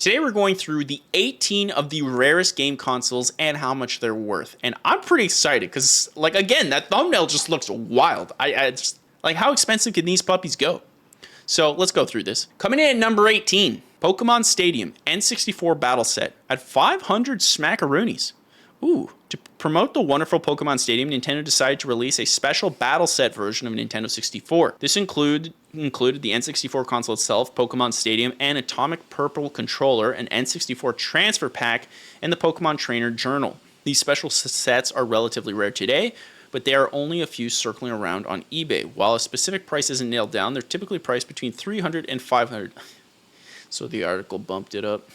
Today we're going through the 18 of the rarest game consoles and how much they're worth. And I'm pretty excited because, like, again, that thumbnail just looks wild. I just, like, how expensive can these puppies go? So let's go through this. Coming in at number 18, Pokemon Stadium N64 Battle Set at 500 smackaroonies. Ooh, to promote the wonderful Pokemon Stadium, Nintendo decided to release a special battle set version of Nintendo 64. This included the N64 console itself, Pokemon Stadium, and Atomic Purple controller, an N64 transfer pack, and the Pokemon Trainer Journal. These special sets are relatively rare today, but there are only a few circling around on eBay. While a specific price isn't nailed down, they're typically priced between $300 and $500. So the article bumped it up.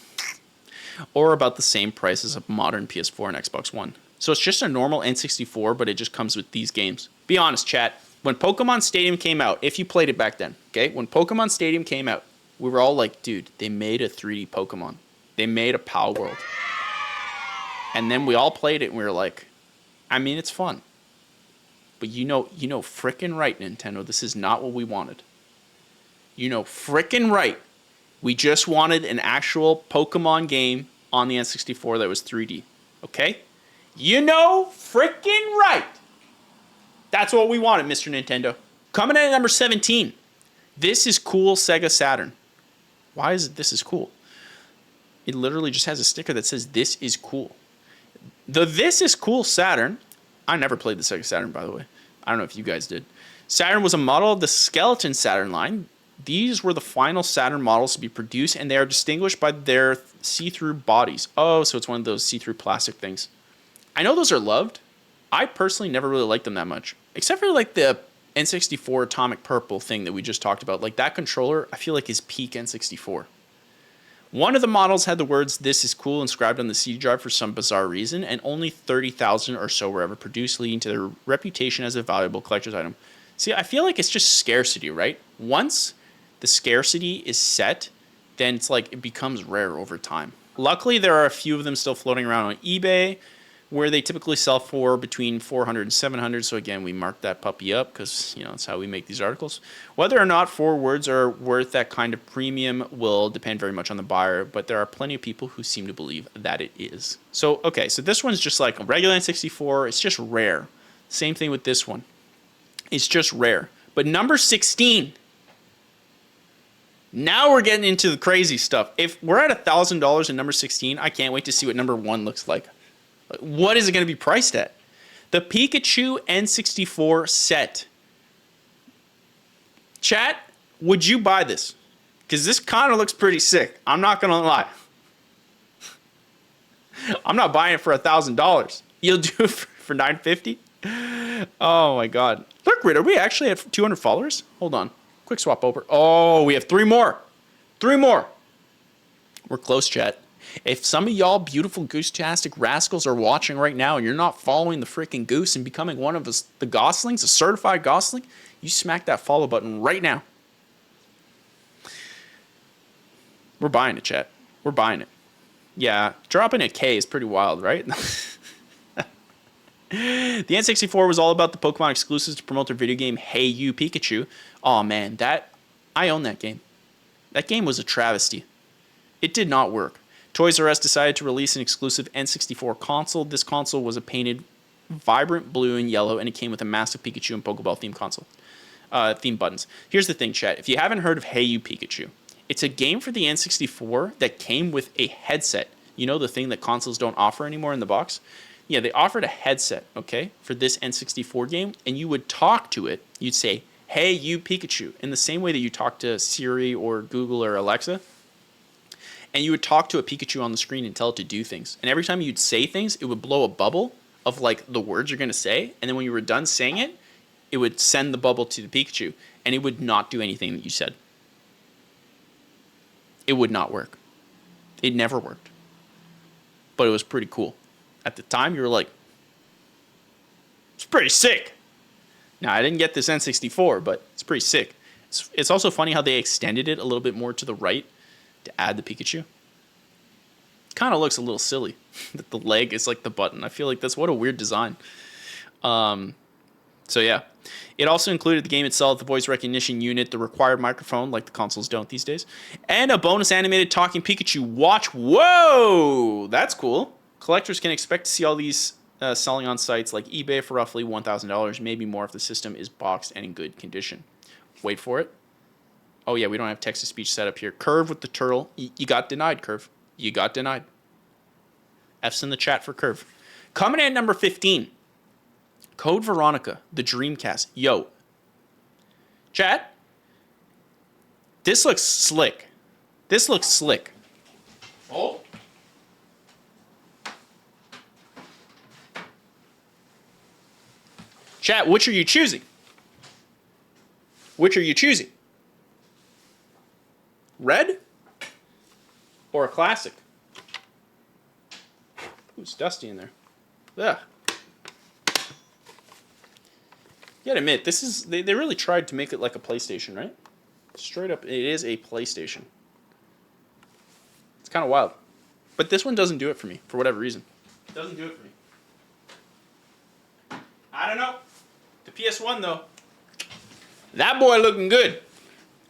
Or about the same price as a modern PS4 and Xbox One. So it's just a normal N64, but it just comes with these games. Be honest, chat. When Pokemon Stadium came out, if you played it back then, okay? When Pokemon Stadium came out, we were all like, dude, they made a 3D Pokemon. They made a Pal World. And then we all played it and we were like, I mean, it's fun. But you know frickin' right, Nintendo, this is not what we wanted. You know frickin' right. We just wanted an actual Pokemon game on the N64 that was 3D. Okay? You know freaking right. That's what we wanted, Mr. Nintendo. Coming in at number 17. This is cool Sega Saturn. Why is it this is cool? It literally just has a sticker that says this is cool. The This is Cool Saturn. I never played the Sega Saturn, by the way. I don't know if you guys did. Saturn was a model of the Skeleton Saturn line. These were the final Saturn models to be produced, and they are distinguished by their see-through bodies. Oh, so it's one of those see-through plastic things. I know those are loved. I personally never really liked them that much. Except for like the N64 Atomic Purple thing that we just talked about. Like that controller, I feel like is peak N64. One of the models had the words, "This is cool," inscribed on the CD drive for some bizarre reason, and only 30,000 or so were ever produced, leading to their reputation as a valuable collector's item. See, I feel like it's just scarcity, right? Once the scarcity is set, then it's like it becomes rare over time. Luckily, there are a few of them still floating around on eBay, where they typically sell for between 400 and 700. So again, we marked that puppy up because, you know, that's how we make these articles. Whether or not 4 words are worth that kind of premium will depend very much on the buyer, but there are plenty of people who seem to believe that it is. So, okay, so this one's just like a regular N64. It's just rare. Same thing with this one. It's just rare. But number 16. Now we're getting into the crazy stuff. If we're at $1,000 in number 16, I can't wait to see what number 1 looks like. What is it going to be priced at? The Pikachu N64 set. Chat, would you buy this? Because this kind of looks pretty sick. I'm not going to lie. I'm not buying it for $1,000. You'll do it for $950? Oh my God. Look, Rid, are we actually at 200 followers? Hold on. Quick swap over. Oh, we have 3 more. 3 more. We're close, chat. If some of y'all beautiful goose-tastic rascals are watching right now and you're not following the freaking goose and becoming one of us, the goslings, a certified gosling, you smack that follow button right now. We're buying it, chat. We're buying it. Yeah, dropping a K is pretty wild, right? The N64 was all about the Pokemon exclusives to promote their video game, Hey You Pikachu. Oh man, I own that game. That game was a travesty. It did not work. Toys R Us decided to release an exclusive N64 console. This console was a painted vibrant blue and yellow, and it came with a massive Pikachu and Pokeball themed console. Theme buttons. Here's the thing, chat. If you haven't heard of Hey You Pikachu, it's a game for the N64 that came with a headset. You know, the thing that consoles don't offer anymore in the box? Yeah, they offered a headset, okay, for this N64 game, and you would talk to it. You'd say, "Hey, you Pikachu," in the same way that you talk to Siri or Google or Alexa. And you would talk to a Pikachu on the screen and tell it to do things. And every time you'd say things, it would blow a bubble of like the words you're going to say. And then when you were done saying it, it would send the bubble to the Pikachu. And it would not do anything that you said. It would not work. It never worked. But it was pretty cool. At the time, you were like, it's pretty sick. Now, I didn't get this N64, but it's pretty sick. It's also funny how they extended it a little bit more to the right to add the Pikachu. Kind of looks a little silly that the leg is like the button. I feel like that's what a weird design. So So yeah. It also included the game itself, the voice recognition unit, the required microphone, like the consoles don't these days, and a bonus animated talking Pikachu watch. Whoa! That's cool. Collectors can expect to see all these selling on sites like eBay for roughly $1,000, maybe more if the system is boxed and in good condition. Wait for it. Oh yeah, we don't have text-to-speech set up here. Curve with the turtle. You got denied, Curve. You got denied. F's in the chat for Curve. Coming in at number 15. Code Veronica, the Dreamcast. Yo. Chat. This looks slick. This looks slick. Oh. Chat, which are you choosing? Which are you choosing? Red or a classic? Ooh, it's dusty in there. Ugh. You gotta admit, this is they really tried to make it like a PlayStation, right? Straight up, it is a PlayStation. It's kind of wild. But this one doesn't do it for me, for whatever reason. It doesn't do it for me. I don't know. The PS1, though. That boy looking good.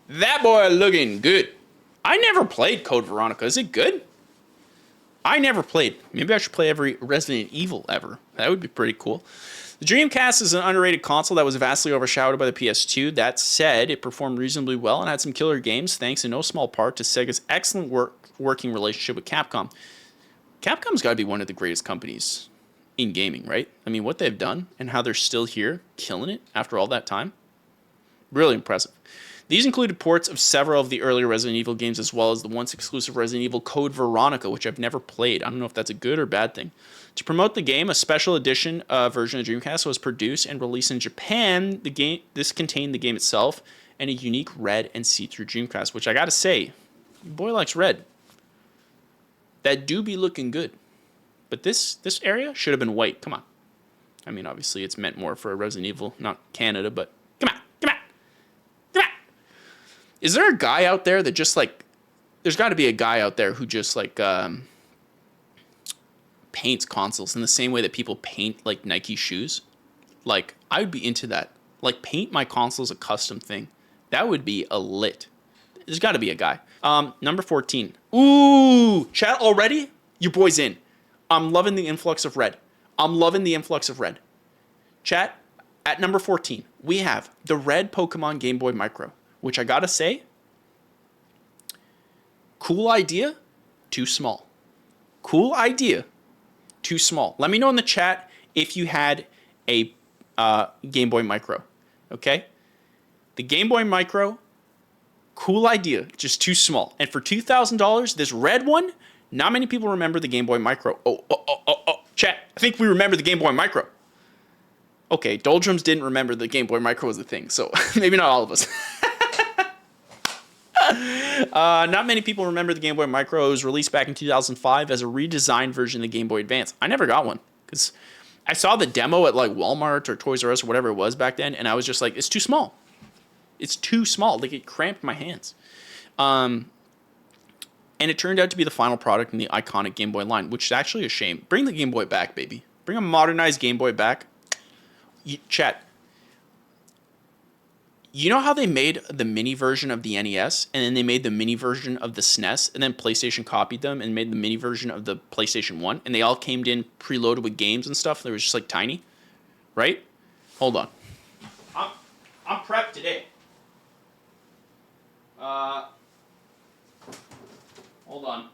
That boy looking good. I never played Code Veronica. Is it good? I never played. Maybe I should play every Resident Evil ever. That would be pretty cool. The Dreamcast is an underrated console that was vastly overshadowed by the PS2. That said, it performed reasonably well and had some killer games, thanks in no small part to Sega's excellent working relationship with Capcom. Capcom's got to be one of the greatest companies in gaming, right? I mean, what they've done and how they're still here, killing it after all that time. Really impressive. These included ports of several of the earlier Resident Evil games, as well as the once exclusive Resident Evil Code Veronica, which I've never played. I don't know if that's a good or bad thing. To promote the game, a special edition version of Dreamcast was produced and released in Japan. This contained the game itself and a unique red and see-through Dreamcast, which I gotta say, your boy likes red. That do be looking good. But this area should have been white. Come on. I mean, obviously, it's meant more for a Resident Evil, not Canada, but come on. Is there a guy out there that just like, there's got to be a guy out there who just like paints consoles in the same way that people paint like Nike shoes? Like, I would be into that. Like, paint my consoles a custom thing. That would be a lit. There's got to be a guy. Number 14. Ooh, chat already? Your boy's in. I'm loving the influx of red. I'm loving the influx of red. Chat, at number 14, we have the red Pokemon Game Boy Micro, which I gotta say, cool idea, too small. Cool idea, too small. Let me know in the chat if you had a Game Boy Micro, okay? The Game Boy Micro, cool idea, just too small. And for $2,000, this red one, not many people remember the Game Boy Micro. Oh, chat, I think we remember the Game Boy Micro. Okay, Doldrums didn't remember the Game Boy Micro was a thing, so maybe not all of us. Not many people remember the Game Boy Micro. It was released back in 2005 as a redesigned version of the Game Boy Advance. I never got one because I saw the demo at like Walmart or Toys R Us or whatever it was back then, and I was just like, it's too small. It's too small. Like, it cramped my hands. And it turned out to be the final product in the iconic Game Boy line, which is actually a shame. Bring the Game Boy back, baby. Bring a modernized Game Boy back. Chat. You know how they made the mini version of the NES, and then they made the mini version of the SNES, and then PlayStation copied them and made the mini version of the PlayStation 1, and they all came in preloaded with games and stuff. They were just like tiny, right? Hold on. I'm prepped today. Hold on.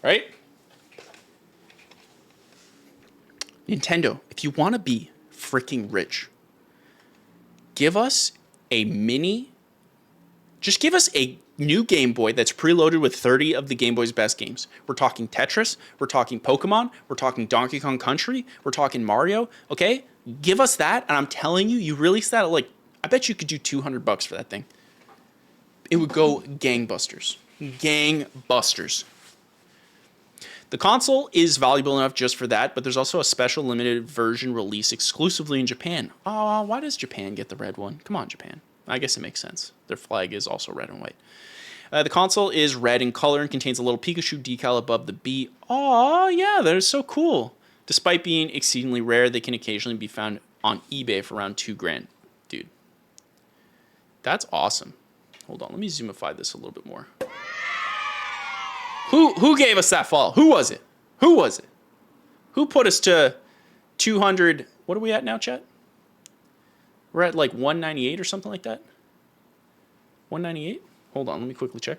Right? Nintendo, if you want to be freaking rich, give us a mini, just give us a new Game Boy that's preloaded with 30 of the Game Boy's best games. We're talking Tetris, we're talking Pokemon, we're talking Donkey Kong Country, we're talking Mario, okay? Give us that, and I'm telling you, you release that at like, I bet you could do $200 for that thing. It would go gangbusters. Gangbusters. The console is valuable enough just for that, but there's also a special limited version release exclusively in Japan. Oh, why does Japan get the red one? Come on, Japan. I guess it makes sense. Their flag is also red and white. The console is red in color and contains a little Pikachu decal above the B. Oh, yeah, that is so cool. Despite being exceedingly rare, they can occasionally be found on eBay for around $2,000. Dude, that's awesome. Hold on, let me zoomify this a little bit more. Who gave us that fall? Who was it? Who was it? Who put us to 200? What are we at now, chat? We're at like 198 or something like that. 198? Hold on, let me quickly check.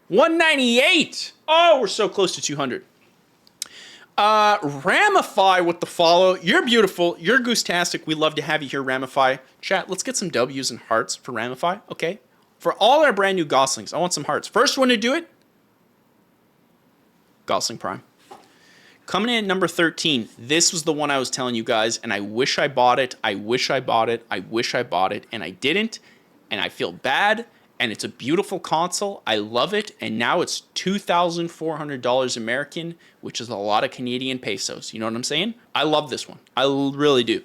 198! Oh, we're so close to 200. Ramify with the follow. You're beautiful. You're goose-tastic. We love to have you here, Ramify. Chat, let's get some W's and hearts for Ramify, okay? For all our brand new Goslings, I want some hearts. First one to do it, Gosling Prime. Coming in at number 13, this was the one I was telling you guys, and I wish I bought it. I wish I bought it. I wish I bought it, and I didn't, and I feel bad, and it's a beautiful console. I love it, and now it's $2,400 American, which is a lot of Canadian pesos. You know what I'm saying? I love this one. I really do.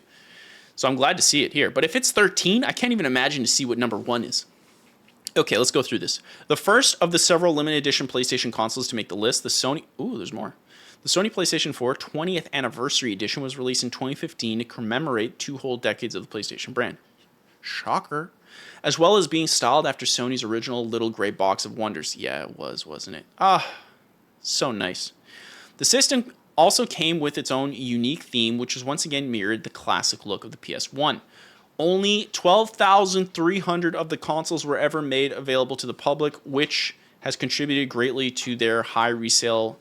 So I'm glad to see it here. But if it's 13, I can't even imagine to see what number 1 is. Okay, let's go through this. The first of the several limited edition PlayStation consoles to make the list, the Sony... Ooh, there's more. The Sony PlayStation 4 20th Anniversary Edition was released in 2015 to commemorate 2 whole decades of the PlayStation brand. Shocker. As well as being styled after Sony's original little gray box of wonders. Yeah, it was, wasn't it? Ah, so nice. The system also came with its own unique theme, which was once again mirrored the classic look of the PS1. Only 12,300 of the consoles were ever made available to the public, which has contributed greatly to their high resale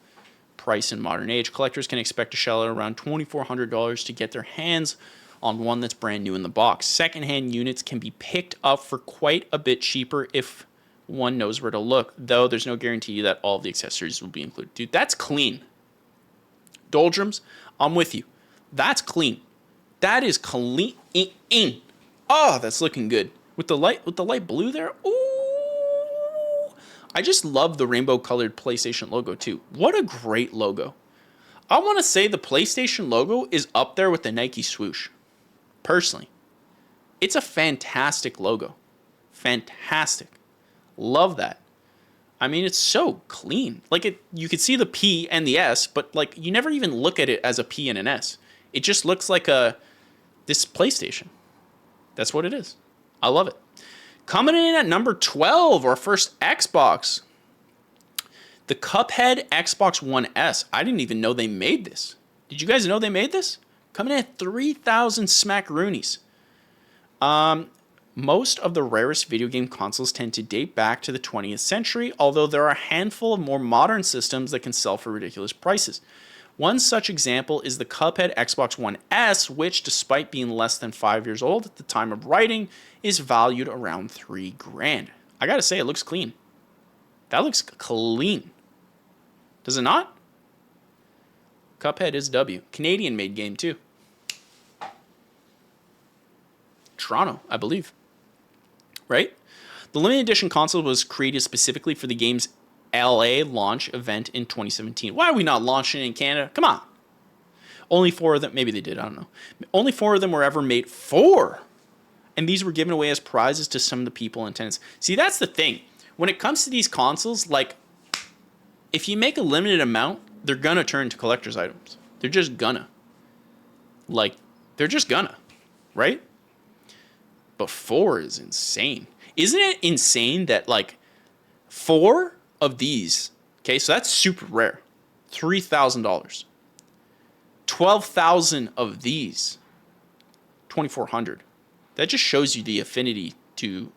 price in modern age. Collectors can expect to shell out around $2,400 to get their hands on one that's brand new in the box. Secondhand units can be picked up for quite a bit cheaper if one knows where to look, though there's no guarantee that all of the accessories will be included. Dude, that's clean. Doldrums, I'm with you. That's clean. That is clean. Oh, that's looking good. With the light blue there. Ooh. I just love the rainbow colored PlayStation logo too. What a great logo. I want to say the PlayStation logo is up there with the Nike swoosh. Personally. It's a fantastic logo. Fantastic. Love that. I mean, it's so clean. Like, you could see the P and the S, but like you never even look at it as a P and an S. It just looks like this PlayStation. That's what it is. I love it. Coming in at number 12, our first Xbox. The Cuphead Xbox One S. I didn't even know they made this. Did you guys know they made this? Coming in at 3,000 smackaroonies. Most of the rarest video game consoles tend to date back to the 20th century, although there are a handful of more modern systems that can sell for ridiculous prices. One such example is the Cuphead Xbox One S, which, despite being less than 5 years old at the time of writing, is valued around $3,000. I gotta say, it looks clean. That looks clean. Does it not? Cuphead is W. Canadian-made game, too. Toronto, I believe. Right? The limited edition console was created specifically for the game's LA launch event in 2017. Why are we not launching it in Canada? Come on. Only 4 of them, maybe they did, I don't know. Only 4 of them were ever made. 4! And these were given away as prizes to some of the people in attendance. See, that's the thing. When it comes to these consoles, like, if you make a limited amount, they're gonna turn to collector's items. They're just gonna. Like, they're just gonna. Right? But 4 is insane. Isn't it insane that, like, 4 of these, okay, so that's super rare, $3,000. 12,000 of these, 2,400. That just shows you the affinity to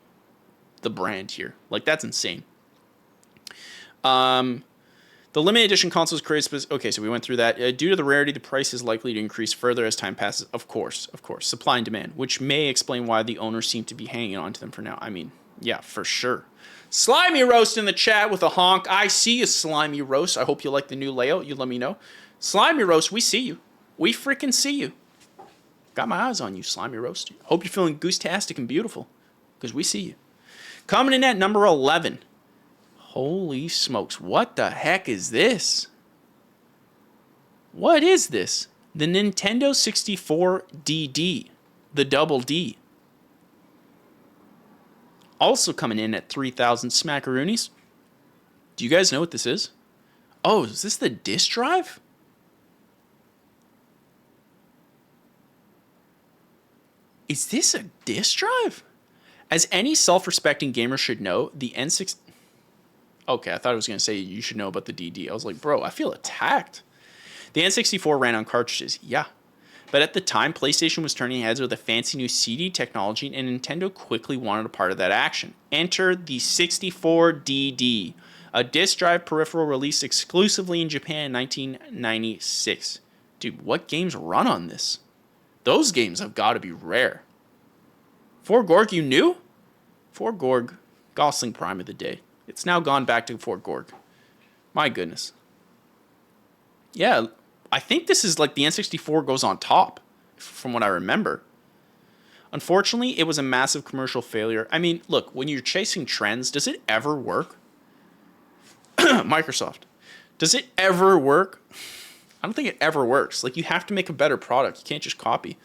the brand here. Like, that's insane. The limited edition console is created okay, so we went through that. Due to the rarity, the price is likely to increase further as time passes. Of course. Supply and demand, which may explain why the owners seem to be hanging on to them for now. I mean, yeah, for sure. Slimy Roast in the chat with a honk. I see you, Slimy Roast. I hope you like the new layout. You let me know. Slimy Roast, we see you. We freaking see you. Got my eyes on you, Slimy Roast. Hope you're feeling goose-tastic and beautiful, because we see you. Coming in at number 11. Holy smokes, what the heck is this? What is this? The Nintendo 64 DD. The double D. Also coming in at 3,000 smackaroonies. Do you guys know what this is? Oh, is this the disk drive? Is this a disk drive? As any self-respecting gamer should know, the N6... Okay, I thought I was going to say you should know about the DD. I was like, bro, I feel attacked. The N64 ran on cartridges, yeah. But at the time, PlayStation was turning heads with a fancy new CD technology, and Nintendo quickly wanted a part of that action. Enter the 64DD, a disk drive peripheral released exclusively in Japan in 1996. Dude, what games run on this? Those games have got to be rare. Fort Gorg, you knew? Fort Gorg, Gosling Prime of the day. It's now gone back to Fort Gorg. My goodness. Yeah, I think this is like the N64 goes on top, from what I remember. Unfortunately, it was a massive commercial failure. I mean, look, when you're chasing trends, does it ever work? Microsoft. Does it ever work? I don't think it ever works. Like, you have to make a better product. You can't just copy.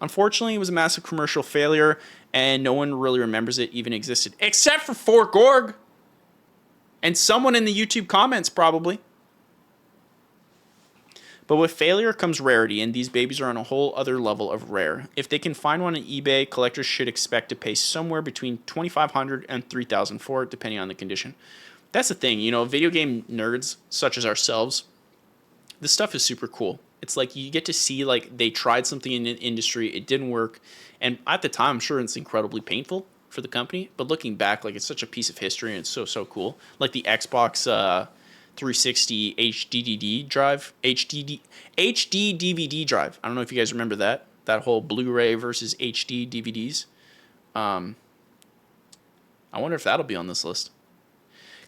Unfortunately, it was a massive commercial failure, and no one really remembers it even existed. Except for Fort Gorg! And someone in the YouTube comments, probably. But with failure comes rarity, and these babies are on a whole other level of rare. If they can find one on eBay, collectors should expect to pay somewhere between $2,500 and $3,000 for it, depending on the condition. That's the thing, you know, video game nerds, such as ourselves, this stuff is super cool. It's like you get to see, like, they tried something in the industry, it didn't work, and at the time, I'm sure it's incredibly painful for the company, but looking back, like, it's such a piece of history, and it's so cool. Like the Xbox 360 HDD drive, HD DVD drive. I don't know if you guys remember that whole Blu-ray versus HD DVDs. I wonder if that'll be on this list.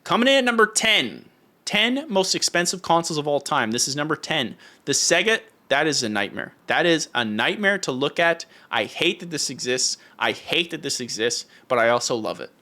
Coming in at number 10. 10 most expensive consoles of all time. This is number 10. The Sega, that is a nightmare. That is a nightmare to look at. I hate that this exists. But I also love it.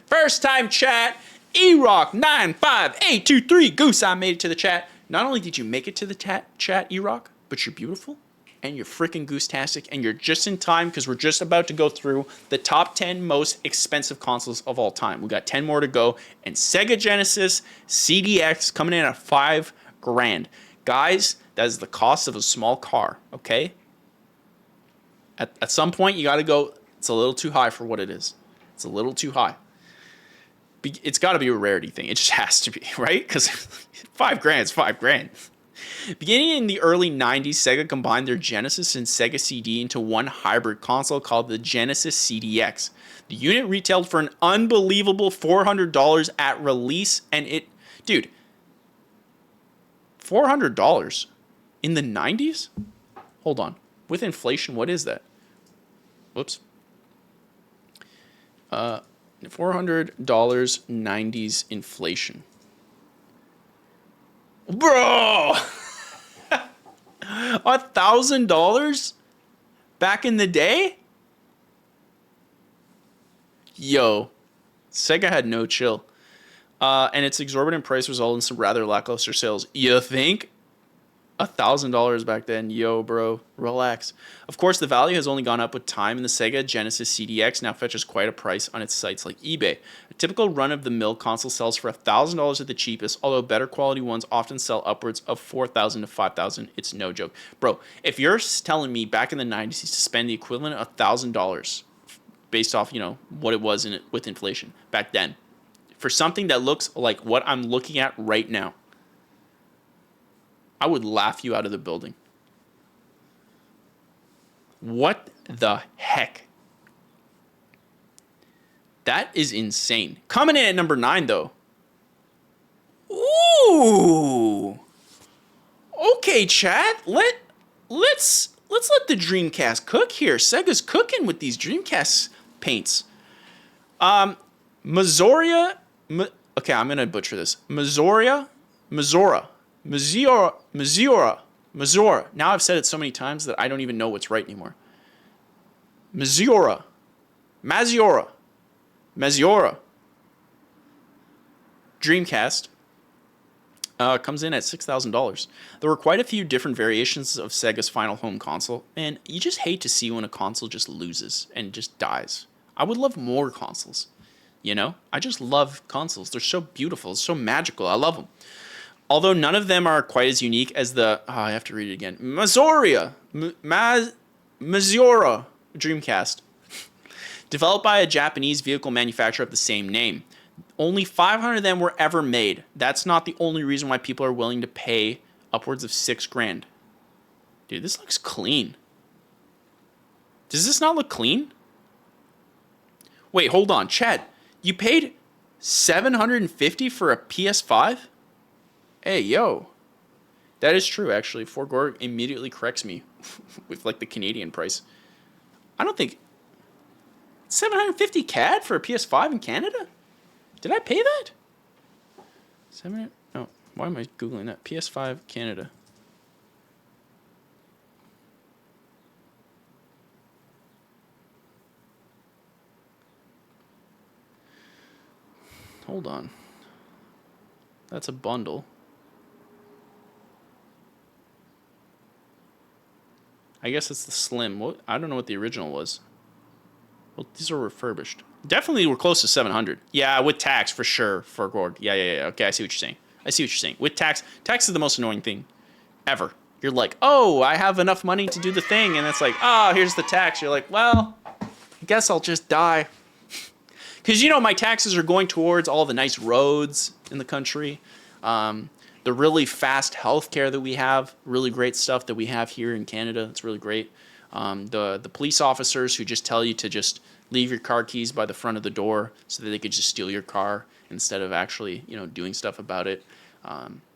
First time chat. E-Rock95823 Goose, I made it to the chat. Not only did you make it to the chat, E-Rock, but you're beautiful and you're freaking goose-tastic and you're just in time because we're just about to go through the top 10 most expensive consoles of all time. We got 10 more to go, and Sega Genesis CDX coming in at $5,000. Guys, that is the cost of a small car, okay? At some point, you got to go, it's a little too high for what it is. It's a little too high. It's got to be a rarity thing. It just has to be, right? Because $5,000 is $5,000. Beginning in the early 90s, Sega combined their Genesis and Sega CD into one hybrid console called the Genesis CDX. The unit retailed for an unbelievable $400 at release, and dude, $400 in the 90s? Hold on. With inflation, what is that? Whoops. $400 90s inflation. Bro! $1,000 back in the day? Yo, Sega had no chill. And its exorbitant price resulted in some rather lackluster sales. You think? $1,000 back then. Yo, bro, relax. Of course, the value has only gone up with time, and the Sega Genesis CDX now fetches quite a price on its sites like eBay. A typical run-of-the-mill console sells for $1,000 at the cheapest, although better quality ones often sell upwards of $4,000 to $5,000. It's no joke. Bro, if you're telling me back in the 90s to spend the equivalent of $1,000 based off, you know, what it was with inflation back then, for something that looks like what I'm looking at right now, I would laugh you out of the building. What the heck? That is insane. Coming in at number 9, though. Ooh. Okay, chat. Let's let the Dreamcast cook here. Sega's cooking with these Dreamcast paints. Mazoria. Okay, I'm gonna butcher this. Mazora. Now I've said it so many times that I don't even know what's right anymore. Maziora. Dreamcast comes in at $6,000. There were quite a few different variations of Sega's final home console, and you just hate to see when a console just loses and just dies. I would love more consoles. You know, I just love consoles. They're so beautiful, so magical. I love them. Although none of them are quite as unique as the, I have to read it again, Mazora Dreamcast. Developed by a Japanese vehicle manufacturer of the same name. Only 500 of them were ever made. That's not the only reason why people are willing to pay upwards of $6,000. Dude, this looks clean. Does this not look clean? Wait, hold on. Chad, you paid $750 for a PS5? Hey, yo. That is true, actually. Forgor immediately corrects me with, like, the Canadian price. I don't think... 750 CAD for a PS5 in Canada? Did I pay that? No. Why am I Googling that? PS5 Canada. Hold on. That's a bundle. I guess it's the Slim. I don't know what the original was. Well, these are refurbished. Definitely we're close to 700. Yeah, with tax for sure. For Gorg. Yeah. Okay, I see what you're saying. With tax is the most annoying thing ever. You're like, oh, I have enough money to do the thing, and it's like, oh, here's the tax. You're like, well, I guess I'll just die. Because, you know, my taxes are going towards all the nice roads in the country, the really fast healthcare that we have, really great stuff that we have here in Canada. It's really great. The police officers who just tell you to just leave your car keys by the front of the door so that they could just steal your car instead of actually, you know, doing stuff about it.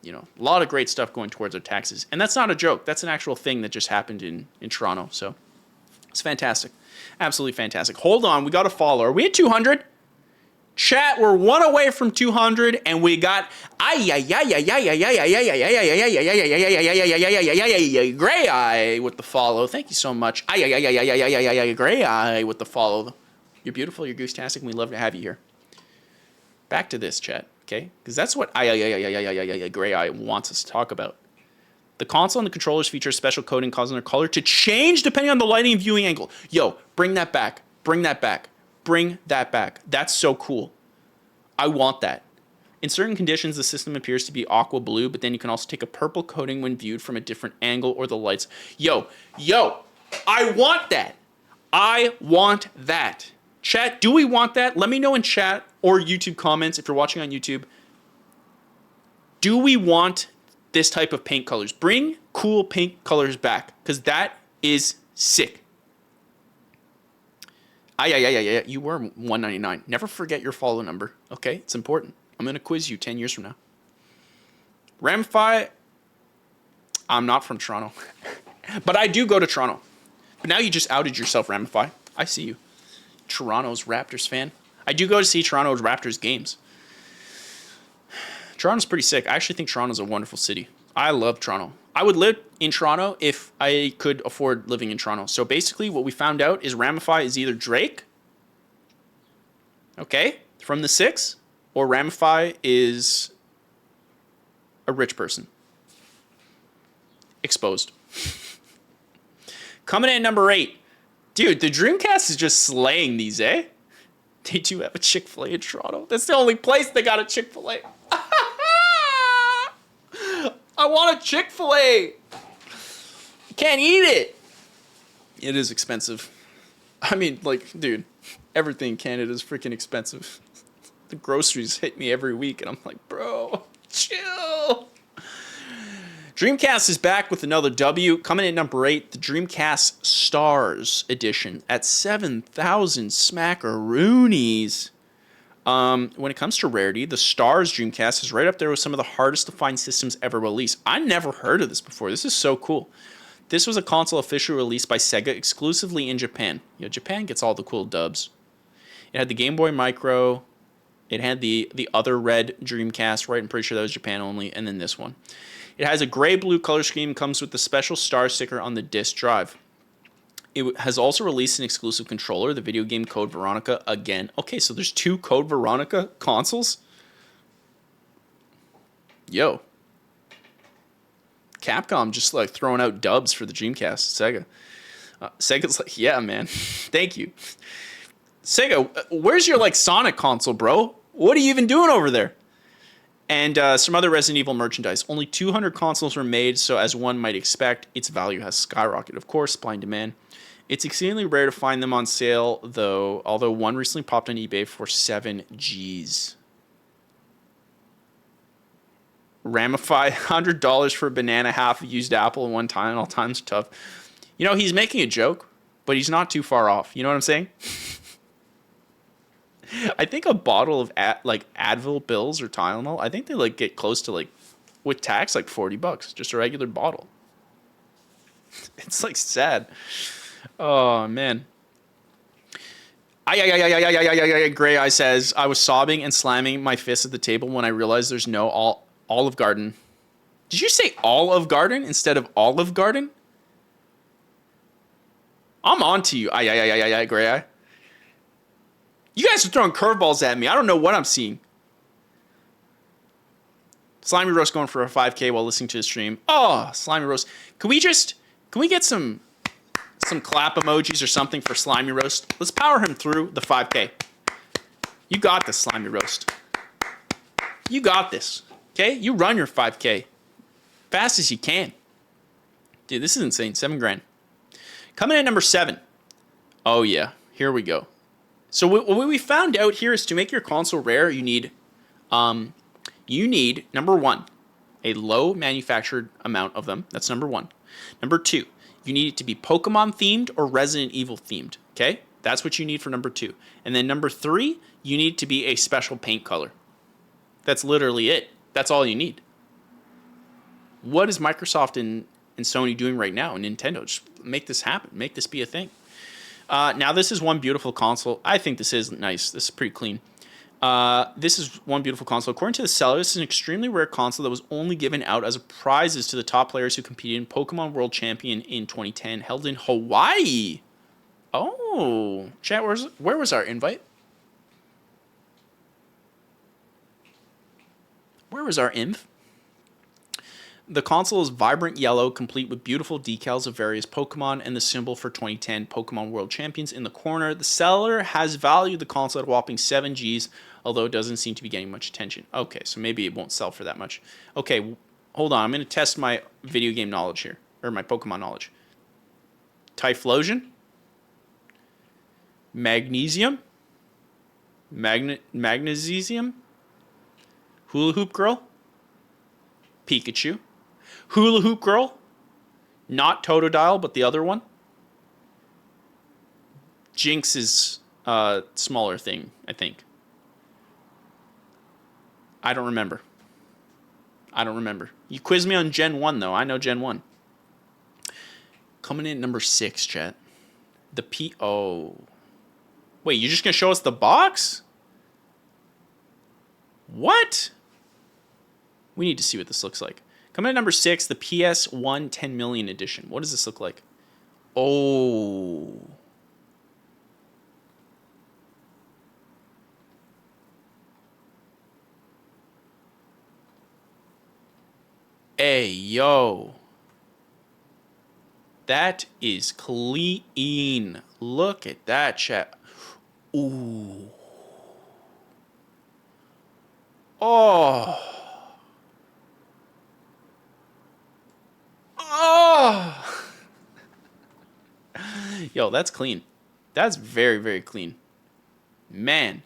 You know, a lot of great stuff going towards our taxes. And that's not a joke. That's an actual thing that just happened in Toronto. So it's fantastic. Absolutely fantastic. Hold on. We got a follower. Are we at 200? Chat, we're one away from 200, and we got Gray Eye with the follow. Thank you so much. Gray Eye with the follow. You're beautiful. You're goose-tastic, and we love to have you here. Back to this, chat, okay? Because that's what Gray Eye wants us to talk about. The console and the controllers feature special coding causing their color to change depending on the lighting and viewing angle. Yo, bring that back. Bring that back. Bring that back. That's so cool. I want that. In certain conditions, the system appears to be aqua blue, but then you can also take a purple coating when viewed from a different angle or the lights. Yo, I want that. I want that. Chat, do we want that? Let me know in chat or YouTube comments if you're watching on YouTube. Do we want this type of paint colors? Bring cool paint colors back, because that is sick. You were 199. Never forget your follow number, okay? It's important. I'm going to quiz you 10 years from now. Ramify, I'm not from Toronto. But I do go to Toronto. But now you just outed yourself, Ramify. I see you. Toronto's Raptors fan. I do go to see Toronto's Raptors games. Toronto's pretty sick. I actually think Toronto's a wonderful city. I love Toronto. I would live in Toronto if I could afford living in Toronto. So basically what we found out is Ramify is either Drake, okay, from the Six, or Ramify is a rich person. Exposed. Coming in at number 8. Dude, the Dreamcast is just slaying these, eh? They do have a Chick-fil-A in Toronto. That's the only place they got a Chick-fil-A. I want a Chick-fil-A. You can't eat it. It is expensive. I mean, like, dude, everything in Canada is freaking expensive. The groceries hit me every week, and I'm like, bro, chill. Dreamcast is back with another W. Coming in at number 8, the Dreamcast Stars Edition at 7,000 smackaroonies. When it comes to rarity, the Stars Dreamcast is right up there with some of the hardest to find systems ever released. I never heard of this before. This is so cool. This was a console officially released by Sega exclusively in Japan. You know, Japan gets all the cool dubs. It had the Game Boy Micro. It had the other red Dreamcast, right? I'm pretty sure that was Japan only. And then this one. It has a gray-blue color scheme, comes with the special star sticker on the disc drive. It has also released an exclusive controller, the video game Code Veronica, again. Okay, so there's 2 Code Veronica consoles? Yo. Capcom just like throwing out dubs for the Dreamcast, Sega. Sega's like, yeah, man. Thank you. Sega, where's your like Sonic console, bro? What are you even doing over there? And some other Resident Evil merchandise. Only 200 consoles were made, so as one might expect, its value has skyrocketed. Of course, supply and demand. It's exceedingly rare to find them on sale, though, although one recently popped on eBay for 7 Gs. Ramify, $100 for a banana, half a used apple, and one time. All times are tough. You know, he's making a joke, but he's not too far off. You know what I'm saying? I think a bottle of Advil pills or Tylenol, I think they like get close to like, with tax, like $40, just a regular bottle. It's like sad. Oh man. Gray Eye says, I was sobbing and slamming my fist at the table when I realized there's no Olive Garden. Did you say Olive Garden instead of Olive Garden? I'm on to you. Gray Eye. You guys are throwing curveballs at me. I don't know what I'm seeing. Slimy Roast going for a 5K while listening to the stream. Oh, Slimy Roast. Can we get some clap emojis or something for Slimy Roast? Let's power him through the 5K. You got this, Slimy Roast. You got this. Okay? You run your 5K. Fast as you can. Dude, this is insane. 7 grand. Coming in at number 7. Oh, yeah. Here we go. So what we found out here is to make your console rare, you need number 1, a low manufactured amount of them. That's number 1. Number 2, you need it to be Pokemon themed or Resident Evil themed. Okay, that's what you need for number 2. And then number 3, you need it to be a special paint color. That's literally it. That's all you need. What is Microsoft and Sony doing right now? And Nintendo, just make this happen. Make this be a thing. Now, this is one beautiful console. I think this is nice. This is pretty clean. This is one beautiful console. According to the seller, this is an extremely rare console that was only given out as prizes to the top players who competed in Pokemon World Champion in 2010, held in Hawaii. Oh, chat, where was our invite? Where was our inv? The console is vibrant yellow, complete with beautiful decals of various Pokemon and the symbol for 2010 Pokemon World Champions in the corner. The seller has valued the console at a whopping 7 Gs, although it doesn't seem to be getting much attention. Okay, so maybe it won't sell for that much. Okay, hold on. I'm going to test my video game knowledge here, or my Pokemon knowledge. Typhlosion? Magnesium? Magnesium? Hula Hoop Girl? Pikachu? Hula Hoop Girl? Not Totodile, but the other one? Jinx's smaller thing, I think. I don't remember. You quizzed me on Gen 1, though. I know Gen 1. Coming in at number 6, chat. Oh. Wait, you're just going to show us the box? What? We need to see what this looks like. Coming in at number 6, the PS1 10 million edition. What does this look like? Oh. Hey, yo. That is clean. Look at that, chat. Ooh. Oh. Oh. Yo, that's clean. That's very, very clean. Man,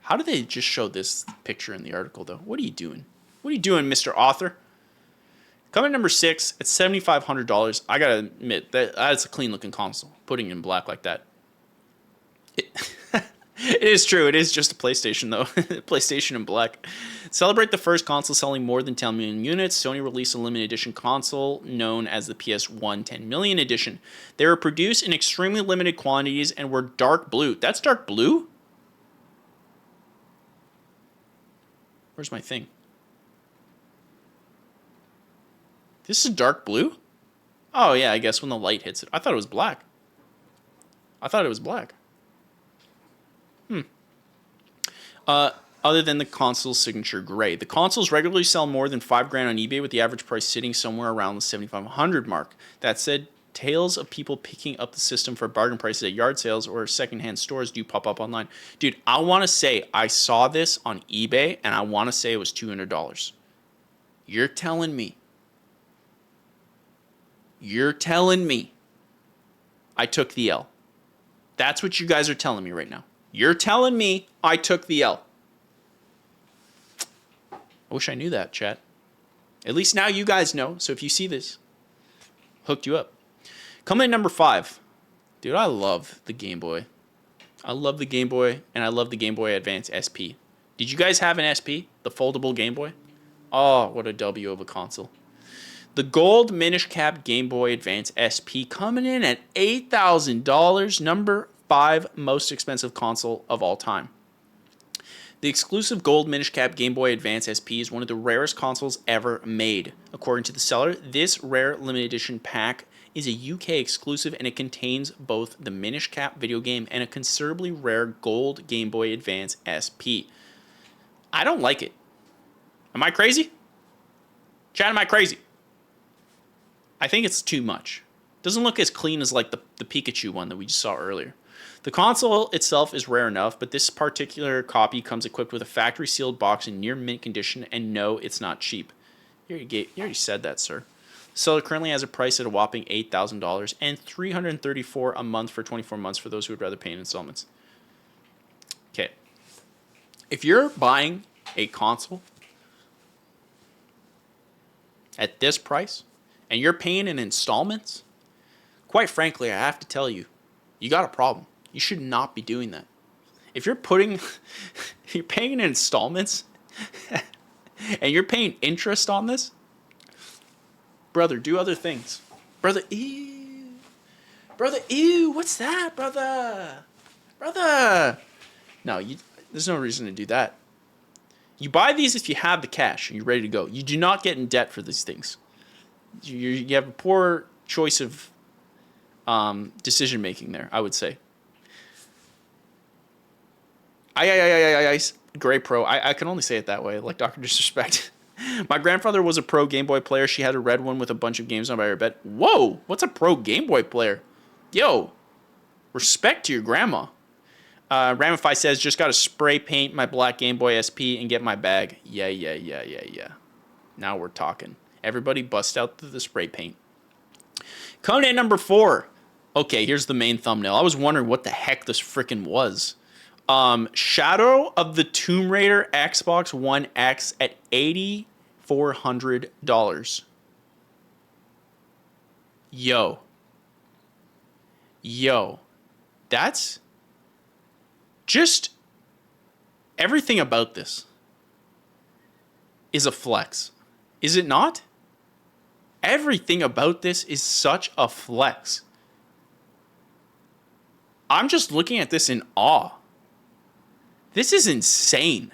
how did they just show this picture in the article, though? What are you doing? What are you doing, Mr. Author? Coming number 6 at $7,500. I gotta admit that's a clean looking console. Putting it in black like that. It is true. It is just a PlayStation though. PlayStation in black. Celebrate the first console selling more than 10 million units. Sony released a limited edition console known as the PS1 10 million edition. They were produced in extremely limited quantities and were dark blue. That's dark blue? Where's my thing? This is dark blue? Oh, yeah, I guess when the light hits it. I thought it was black. Other than the console's signature gray. The consoles regularly sell more than $5,000 on eBay, with the average price sitting somewhere around the $7,500 mark. That said, tales of people picking up the system for bargain prices at yard sales or secondhand stores do pop up online. Dude, I want to say I saw this on eBay, and I want to say it was $200. You're telling me I took the L. That's what you guys are telling me right now. You're telling me I took the L. I wish I knew that, chat. At least now you guys know. So if you see this, hooked you up. Coming in number 5. Dude, I love the Game Boy. I love the Game Boy, and I love the Game Boy Advance SP. Did you guys have an SP? The foldable Game Boy? Oh, what a W of a console. The gold Minish Cap Game Boy Advance SP coming in at $8,000. Number 5 most expensive console of all time. The exclusive gold Minish Cap Game Boy Advance SP is one of the rarest consoles ever made. According to the seller, this rare limited edition pack is a UK exclusive, and it contains both the Minish Cap video game and a considerably rare gold Game Boy Advance SP. I don't like it. Am I crazy? Chat, am I crazy? I think it's too much. Doesn't look as clean as like the Pikachu one that we just saw earlier. The console itself is rare enough, but this particular copy comes equipped with a factory sealed box in near mint condition, and no, it's not cheap. You already said that, sir. The seller currently has a price at a whopping $8,000 and $334 a month for 24 months for those who would rather pay in installments. Okay. If you're buying a console at this price and you're paying in installments, quite frankly, I have to tell you, you got a problem. You should not be doing that. If you're paying in installments and you're paying interest on this, brother, do other things. Brother, ew. Brother, ew. What's that, brother? Brother. No, there's no reason to do that. You buy these if you have the cash and you're ready to go. You do not get in debt for these things. You have a poor choice of decision making there, I would say. Gray Pro. I can only say it that way, like Dr. Disrespect. My grandfather was a pro Game Boy player. She had a red one with a bunch of games on by her bed. Whoa, what's a pro Game Boy player? Yo, respect to your grandma. Ramify says, just got to spray paint my black Game Boy SP and get my bag. Yeah. Now we're talking. Everybody bust out the spray paint. Coming in number 4. Okay, here's the main thumbnail. I was wondering what the heck this frickin' was. Shadow of the Tomb Raider Xbox One X at $8,400. Yo. That's just everything about this is a flex. Is it not? Everything about this is such a flex. I'm just looking at this in awe. This is insane.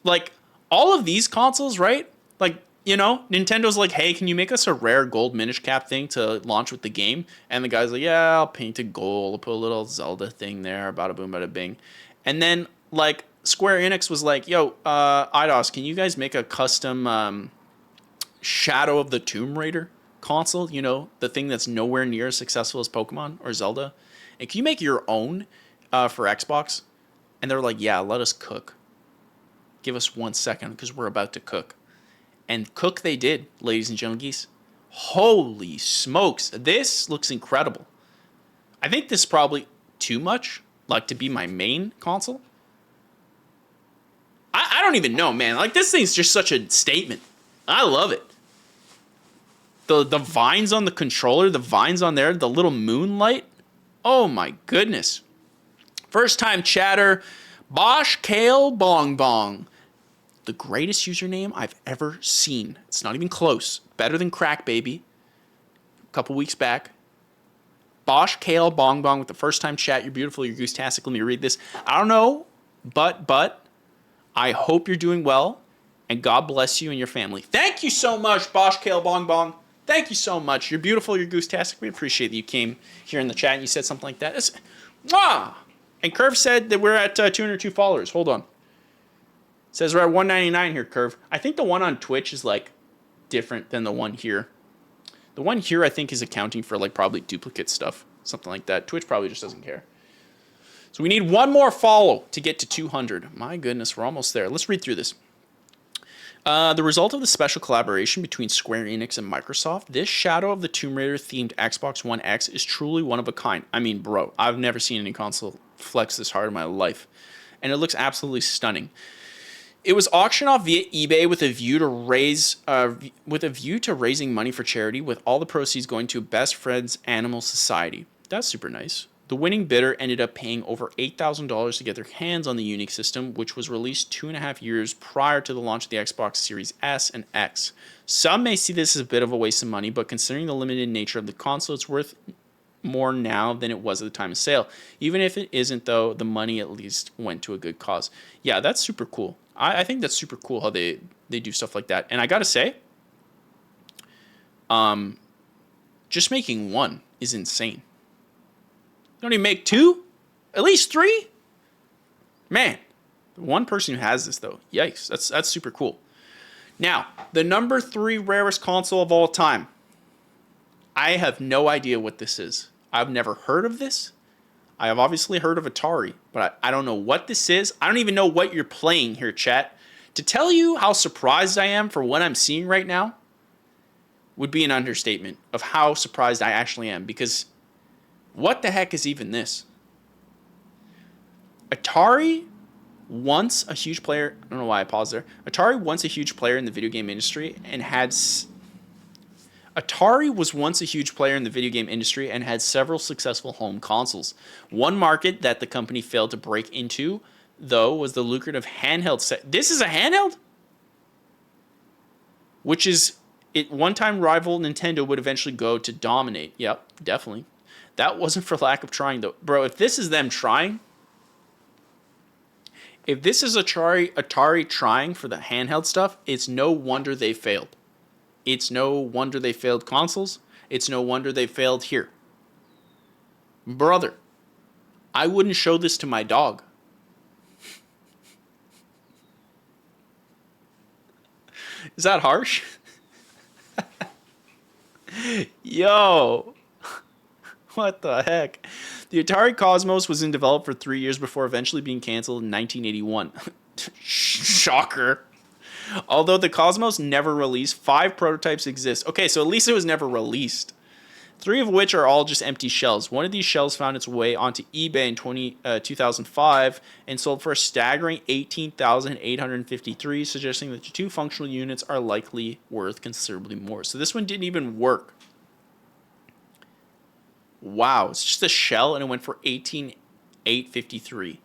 Like, all of these consoles, right? Like, you know, Nintendo's like, hey, can you make us a rare gold Minish Cap thing to launch with the game? And the guy's like, yeah, I'll paint it gold. I'll put a little Zelda thing there. Bada boom, bada bing. And then, like, Square Enix was like, yo, Eidos, can you guys make a custom Shadow of the Tomb Raider console? You know, the thing that's nowhere near as successful as Pokemon or Zelda. And can you make your own for Xbox? And they're like, yeah, let us cook. Give us 1 second because we're about to cook. And cook they did, ladies and gentlemen geese. Holy smokes. This looks incredible. I think this is probably too much, like, to be my main console. I don't even know, man. Like, this thing's just such a statement. I love it. The vines on the controller, the vines on there, the little moonlight. Oh my goodness. First time chatter, Bosch Kale Bong Bong. The greatest username I've ever seen. It's not even close. Better than Crack Baby. A couple weeks back. Bosch Kale Bong Bong with the first time chat. You're beautiful. You're goose-tastic. Let me read this. I don't know, but I hope you're doing well, and God bless you and your family. Thank you so much, Bosch Kale Bong Bong. Thank you so much. You're beautiful. You're goose-tastic. We appreciate that you came here in the chat and you said something like that. Mwah! And Curve said that we're at 202 followers. Hold on. It says we're at 199 here, Curve. I think the one on Twitch is, like, different than the one here. The one here, I think, is accounting for like probably duplicate stuff, something like that. Twitch probably just doesn't care. So we need one more follow to get to 200. My goodness, we're almost there. Let's read through this. The result of the special collaboration between Square Enix and Microsoft, this Shadow of the Tomb Raider themed Xbox One X is truly one of a kind. I mean, bro, I've never seen any console flex this hard in my life. And it looks absolutely stunning. It was auctioned off via eBay with a view to raising money for charity, with all the proceeds going to Best Friends Animal Society. That's super nice. The winning bidder ended up paying over $8,000 to get their hands on the unique system, which was released 2.5 years prior to the launch of the Xbox Series S and X. Some may see this as a bit of a waste of money, but considering the limited nature of the console, it's worth more now than it was at the time of sale. Even if it isn't, though, the money at least went to a good cause. Yeah, that's super cool. I think that's super cool how they do stuff like that. And I gotta say, just making one is insane. Don't even make two? At least three? Man, the one person who has this, though, yikes, that's super cool. Now, the number 3 rarest console of all time. I have no idea what this is. I've never heard of this. I have obviously heard of Atari, but I don't know what this is. I don't even know what you're playing here, chat. To tell you how surprised I am for what I'm seeing right now would be an understatement of how surprised I actually am, because what the heck is even this? Atari, once a huge player, I don't know why I paused there. Atari, once a huge player in the video game industry and had... Atari was once a huge player in the video game industry and had several successful home consoles. One market that the company failed to break into, though, was the lucrative handheld set. This is a handheld? Which is, it one-time rival Nintendo would eventually go to dominate. Yep, definitely. That wasn't for lack of trying, though. Bro, if this is them trying, if this is Atari trying for the handheld stuff, it's no wonder they failed. It's no wonder they failed consoles. It's no wonder they failed here. Brother, I wouldn't show this to my dog. Is that harsh? Yo. What the heck? The Atari Cosmos was in development for 3 years before eventually being canceled in 1981. Shocker. Although the Cosmos never released, 5 prototypes exist. Okay, so at least it was never released. 3 of which are all just empty shells. One of these shells found its way onto eBay in 2005 and sold for a staggering $18,853, suggesting that the 2 functional units are likely worth considerably more. So this one didn't even work. Wow, it's just a shell and it went for $18,853.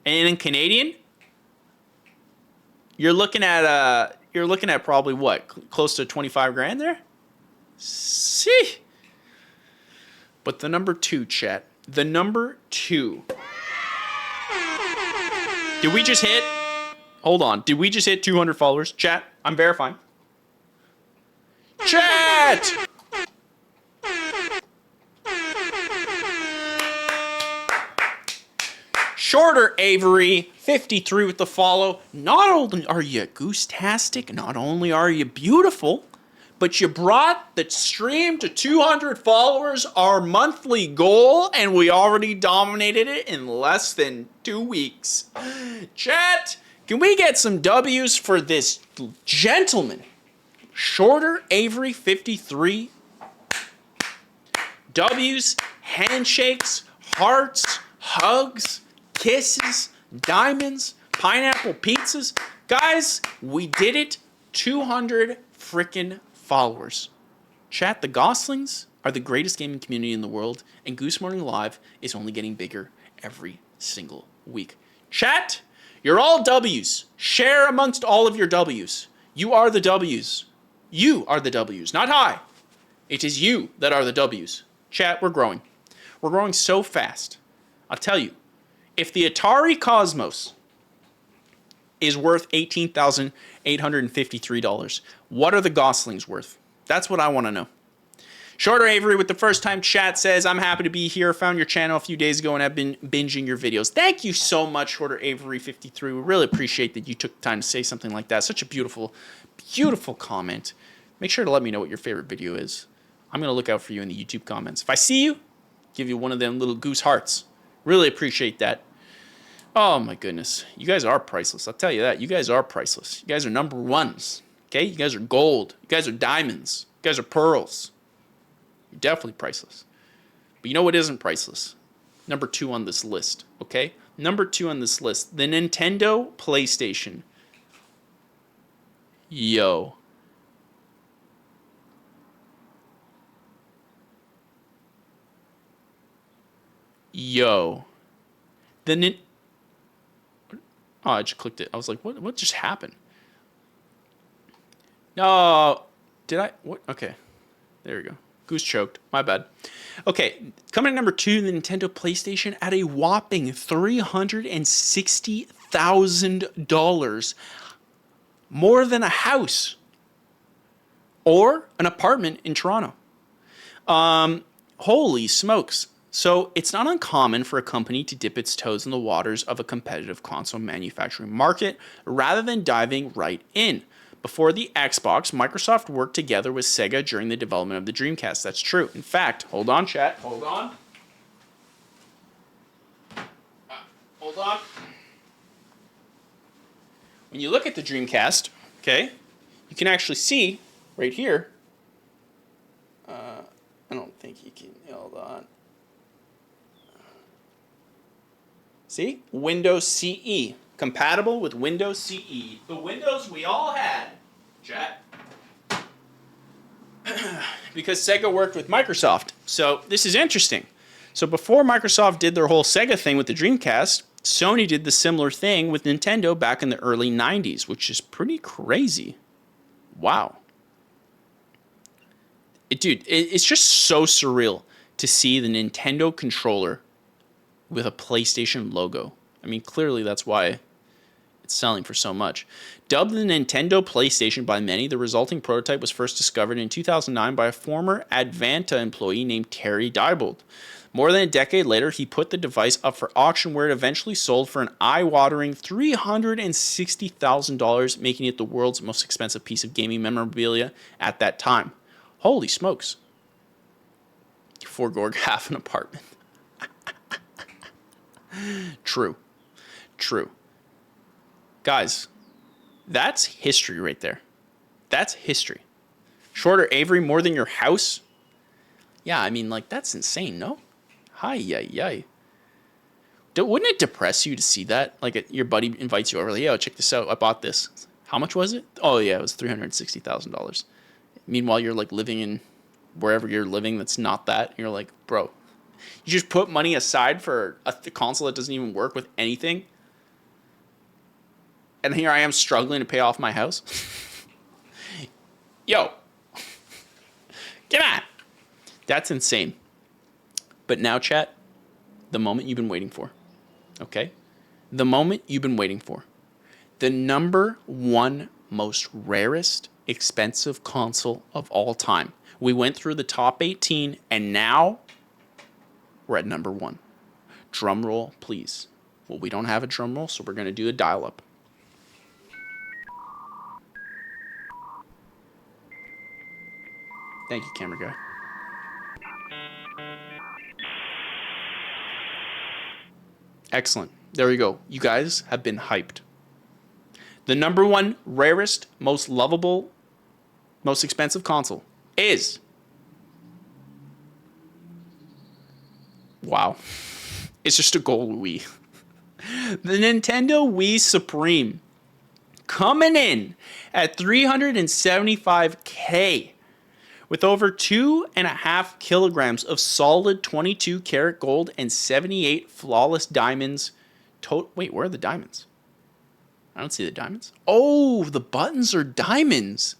And in Canadian, you're looking at probably what, close to 25 grand there? See. But the number 2, chat. The number 2. Did we just hit? Hold on. Did we just hit 200 followers? Chat, I'm verifying. Chat! Shorter Avery, 53 with the follow. Not only are you goose-tastic, not only are you beautiful, but you brought the stream to 200 followers, our monthly goal, and we already dominated it in less than 2 weeks. Chat, can we get some W's for this gentleman? Shorter Avery, 53. W's, handshakes, hearts, hugs, kisses, diamonds, pineapple pizzas. Guys, we did it. 200 frickin' followers. Chat, the Goslings are the greatest gaming community in the world, and Goose Morning Live is only getting bigger every single week. Chat, you're all W's. Share amongst all of your W's. You are the W's. You are the W's, not I. It is you that are the W's. Chat, we're growing. We're growing so fast. I'll tell you, if the Atari Cosmos is worth $18,853, what are the Goslings worth? That's what I want to know. Shorter Avery with the first time chat says, I'm happy to be here. Found your channel a few days ago and have been binging your videos. Thank you so much, Shorter Avery 53. We really appreciate that you took the time to say something like that. Such a beautiful, beautiful comment. Make sure to let me know what your favorite video is. I'm going to look out for you in the YouTube comments. If I see you, give you one of them little goose hearts. Really appreciate that. Oh my goodness. You guys are priceless. I'll tell you that. You guys are priceless. You guys are number ones. Okay? You guys are gold. You guys are diamonds. You guys are pearls. You're definitely priceless. But you know what isn't priceless? Number 2 on this list. Okay? Number 2 on this list. The Nintendo PlayStation. Yo. Yo. Oh, I just clicked it. I was like, what just happened? No. Did I? What? Okay. There we go. Goose choked. My bad. Okay. Coming at number 2, the Nintendo PlayStation at a whopping $360,000. More than a house. Or an apartment in Toronto. Holy smokes. So it's not uncommon for a company to dip its toes in the waters of a competitive console manufacturing market rather than diving right in. Before the Xbox, Microsoft worked together with Sega during the development of the Dreamcast. That's true. In fact, hold on, chat. Hold on. Hold on. When you look at the Dreamcast, okay, you can actually see right here. I don't think you can. Hold on. See? Windows CE. Compatible with Windows CE. The Windows we all had. Chat. Because Sega worked with Microsoft. So this is interesting. So before Microsoft did their whole Sega thing with the Dreamcast, Sony did the similar thing with Nintendo back in the early 90s, which is pretty crazy. Wow. It's just so surreal to see the Nintendo controller with a PlayStation logo. I mean, clearly that's why it's selling for so much. Dubbed the Nintendo PlayStation by many, the resulting prototype was first discovered in 2009 by a former Advanta employee named Terry Diebold. More than a decade later, he put the device up for auction, where it eventually sold for an eye-watering $360,000, making it the world's most expensive piece of gaming memorabilia at that time. Holy smokes. Forgorg half an apartment. True. Guys, that's history right there. That's history. Shorter Avery more than your house? Yeah, I mean, like, that's insane, no? Hi. Wouldn't it depress you to see that? Like, your buddy invites you over, like, yo, check this out. I bought this. How much was it? Oh, yeah, it was $360,000. Meanwhile, you're, like, living in wherever you're living that's not that. You're like, bro, you just put money aside for a console that doesn't even work with anything. And here I am struggling to pay off my house. Yo. Come on. That's insane. But now, chat, the moment you've been waiting for. Okay? The moment you've been waiting for. The number 1 most rarest, expensive console of all time. We went through the top 18, and now we're at number 1. Drum roll, please. Well, we don't have a drum roll, so we're going to do a dial-up. Thank you, camera guy. Excellent. There we go. You guys have been hyped. The number 1 rarest, most lovable, most expensive console is... Wow. It's just a gold Wii. The Nintendo Wii Supreme. Coming in at $375K. With over 2.5 kilograms of solid 22 karat gold and 78 flawless diamonds. Wait, where are the diamonds? I don't see the diamonds. Oh, the buttons are diamonds.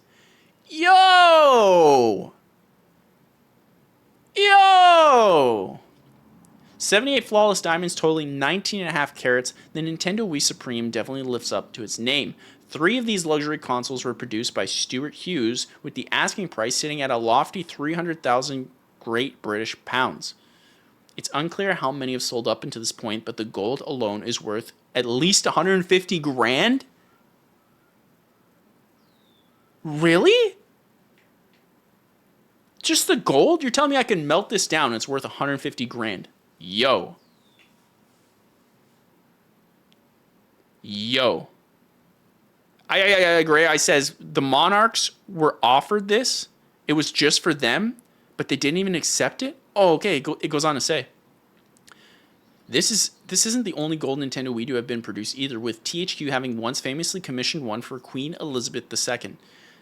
Yo! 78 flawless diamonds totaling 19.5 carats. The Nintendo Wii Supreme definitely lifts up to its name. 3 of these luxury consoles were produced by Stuart Hughes, with the asking price sitting at a lofty 300,000 Great British pounds. It's unclear how many have sold up until this point, but the gold alone is worth at least 150 grand? Really? Just the gold? You're telling me I can melt this down and it's worth 150 grand? Yo. Yo. I agree. I says the Monarchs were offered this. It was just for them, but they didn't even accept it. Oh, okay. It goes on to say, this isn't the only gold Nintendo Wii to have been produced either, with THQ having once famously commissioned one for Queen Elizabeth II.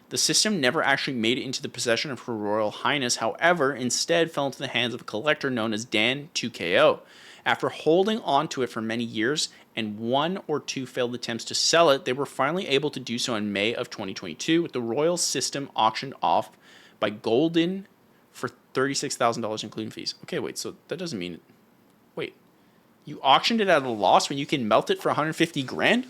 The system never actually made it into the possession of Her Royal Highness, however, instead fell into the hands of a collector known as Dan 2KO. After holding on to it for many years and one or two failed attempts to sell it, they were finally able to do so in May of 2022, with the Royal system auctioned off by Golden for $36,000 including fees. Okay, wait, so that doesn't mean... Wait, you auctioned it at a loss when you can melt it for 150 grand?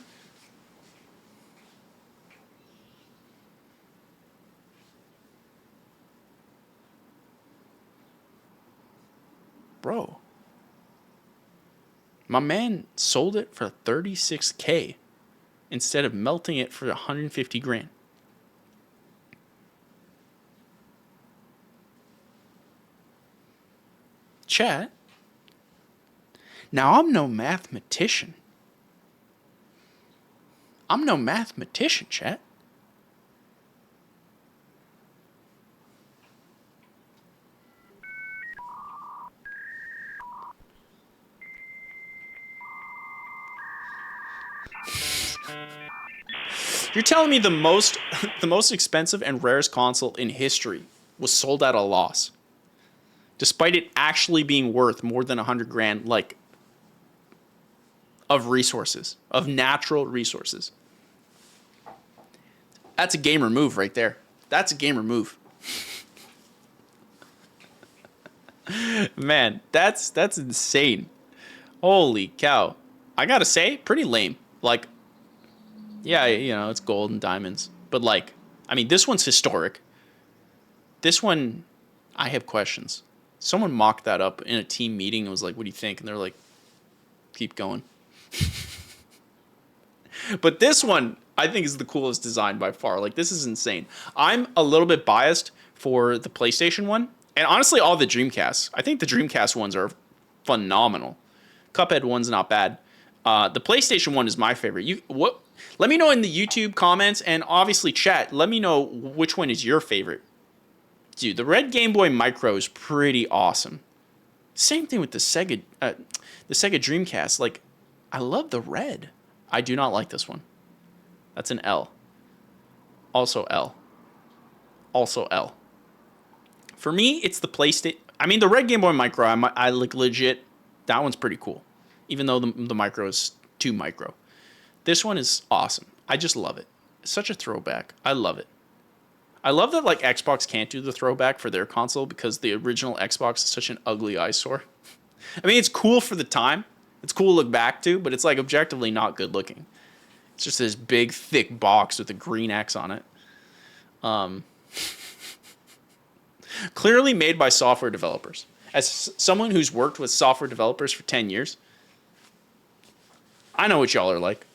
Bro. My man sold it for 36K instead of melting it for 150 grand. Chat. Now, I'm no mathematician. Chat. You're telling me the most expensive and rarest console in history was sold at a loss, despite it actually being worth more than 100 grand, like, of resources, of natural resources. That's a gamer move right there. That's a gamer move. Man, that's insane. Holy cow. I gotta say, pretty lame. Like, yeah, you know, it's gold and diamonds. But, like, I mean, this one's historic. This one, I have questions. Someone mocked that up in a team meeting and was like, what do you think? And they're like, keep going. But this one, I think, is the coolest design by far. Like, this is insane. I'm a little bit biased for the PlayStation one. And honestly, all the Dreamcasts. I think the Dreamcast ones are phenomenal. Cuphead one's not bad. The PlayStation one is my favorite. Let me know in the YouTube comments, and obviously chat. Let me know which one is your favorite. Dude, the red Game Boy Micro is pretty awesome. Same thing with the Sega Dreamcast. Like, I love the red. I do not like this one. That's an L. Also L. Also L. For me, it's the PlayStation. I mean, the red Game Boy Micro, I like legit. That one's pretty cool. Even though the micro is too micro. This one is awesome. I just love it. It's such a throwback. I love it. I love that, like, Xbox can't do the throwback for their console because the original Xbox is such an ugly eyesore. I mean, it's cool for the time. It's cool to look back to, but it's, like, objectively not good looking. It's just this big, thick box with a green X on it. Clearly made by software developers. As someone who's worked with software developers for 10 years, I know what y'all are like.